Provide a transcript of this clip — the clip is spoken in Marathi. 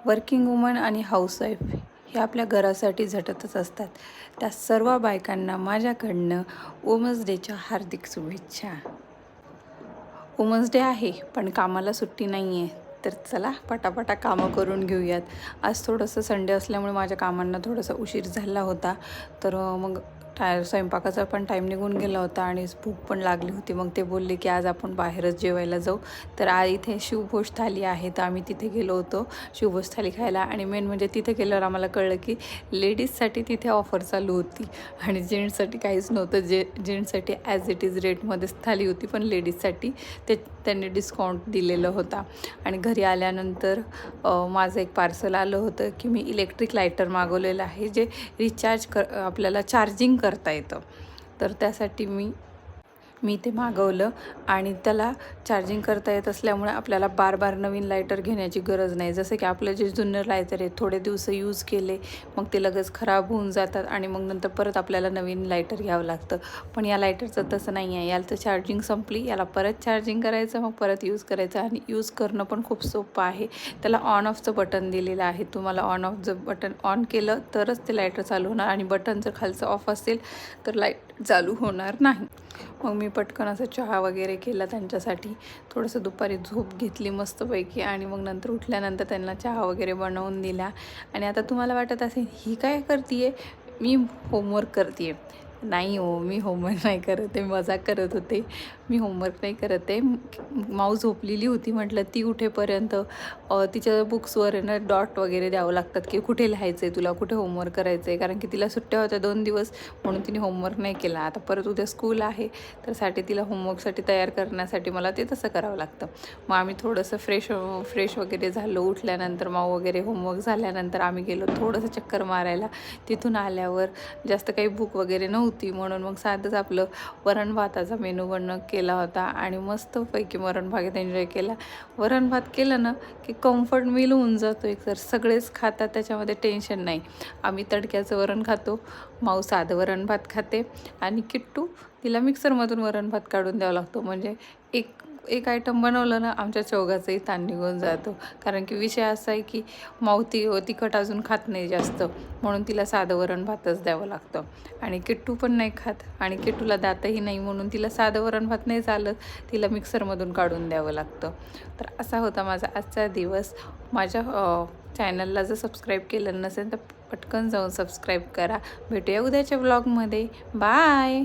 वर्किंग वुमन आणि हाऊसवाईफ हे आपल्या घरासाठी झटतच असतात. त्या सर्व बायकांना माझ्याकडनं वुमन्स डेच्या हार्दिक शुभेच्छा. वुमन्स डे आहे पण कामाला सुट्टी नाही आहे, तर चला पटापटा कामं करून घेऊयात. आज थोडंसं संडे असल्यामुळे माझ्या कामांना थोडासा उशीर झाला होता, तर मग स्वयंपाकाचा पण टाईम निघून गेला होता आणि भूक पण लागली होती. मग ते बोलले की आज आपण बाहेरच जेवायला जाऊ. तर आज इथे शिवभोज थाली आहे, तर आम्ही तिथे गेलो होतो शिवभोज थाली खायला. आणि मेन म्हणजे तिथे गेल्यावर आम्हाला कळलं की लेडीजसाठी तिथे ऑफर चालू होती आणि जेंट्ससाठी काहीच नव्हतं. जेंट्ससाठी ॲज इट इज रेटमध्येच थाली होती, पण लेडीजसाठी त्यांनी डिस्काउंट दिलेलं होता. आणि घरी आल्यानंतर माझं एक पार्सल आलं होतं की मी इलेक्ट्रिक लायटर मागवलेलं आहे, जे रिचार्ज आपल्याला चार्जिंग करता येतं. तर त्यासाठी मी ते मागवलं आणि त्याला चार्जिंग करता येत असल्यामुळे आपल्याला बार बार नवीन लायटर घेण्याची गरज नाही. जसं की आपलं जे जुनं लायटर आहे, थोडे दिवस यूज केले मग ते लगेच खराब होऊन जातात आणि मग नंतर परत आपल्याला नवीन लायटर घ्यावं लागतं. पण या लायटरचं तसं नाही आहे. याला तर चार्जिंग संपली, याला परत चार्जिंग करायचं, मग परत यूज करायचं आणि यूज करणं पण खूप सोपं आहे. त्याला ऑन ऑफचं बटन दिलेलं आहे. तुम्हाला ऑन ऑफचं बटन ऑन केलं तरच ते लायटर चालू होणार आणि बटन जर खालचं ऑफ असेल तर लाईट चालू होणार नाही. मग मी पटकन असं चहा वगैरे केला त्यांच्यासाठी. थोडंसं दुपारी झोप घेतली मस्तपैकी आणि मग नंतर उठल्यानंतर त्यांना चहा वगैरे बनवून दिला. आणि आता तुम्हाला वाटत असेल ही काय करते आहे, मी होमवर्क करते आहे. नाही हो, मी होमवर्क नाही करत आहे, मजाक करत होते. मी होमवर्क नाही करत आहे. माऊ झोपलेली होती, म्हटलं ती उठेपर्यंत तिच्या बुक्सवर आहे ना डॉट वगैरे द्यावं लागतात की कुठे लिहायचं आहे तुला, कुठे होमवर्क करायचं आहे. कारण की तिला सुट्ट्या होत्या 2 दिवस, म्हणून तिने होमवर्क नाही केला. आता परत उद्या स्कूल आहे, तर तिला होमवर्कसाठी तयार करण्यासाठी मला ते तसं करावं लागतं. मग आम्ही थोडंसं फ्रेश वगैरे झालो. उठल्यानंतर माऊ वगैरे होमवर्क झाल्यानंतर आम्ही गेलो थोडंसं चक्कर मारायला. तिथून आल्यावर जास्त काही भूक वगैरे नव्हती, म्हणून मग साधंच आपलं वरण भाताचा मेनू केला होता आणि मस्तपैकी वरण भात एन्जॉय केला. वरण भात केलं ना की कम्फर्ट मील होऊन जातो. एक तर सगळेच खातात, त्याच्यामध्ये टेन्शन नाही. आम्ही तडक्याचं वरण खातो, माऊ साधं वरण भात खाते आणि किट्टू तिला मिक्सरमधून वरण भात काढून द्यावा लागतो. म्हणजे एक आयटम बनवलं ना आमच्या चौघाचंही ताण निघून जातो. कारण की विषय असा आहे की माऊ तिखट अजून खात नाही जास्त, म्हणून तिला साधं वरण भातच द्यावं लागतं. आणि किट्टू पण नाही खात आणि किट्टूला दातही नाही, म्हणून तिला साधं वरण भात नाही चालत, तिला मिक्सरमधून काढून द्यावं लागतं. तर असा होता माझा आजचा दिवस. माझ्या चॅनलला जर सबस्क्राईब केलं नसेल तर पटकन जाऊन सबस्क्राईब करा. भेटूया उद्याच्या व्लॉगमध्ये. बाय.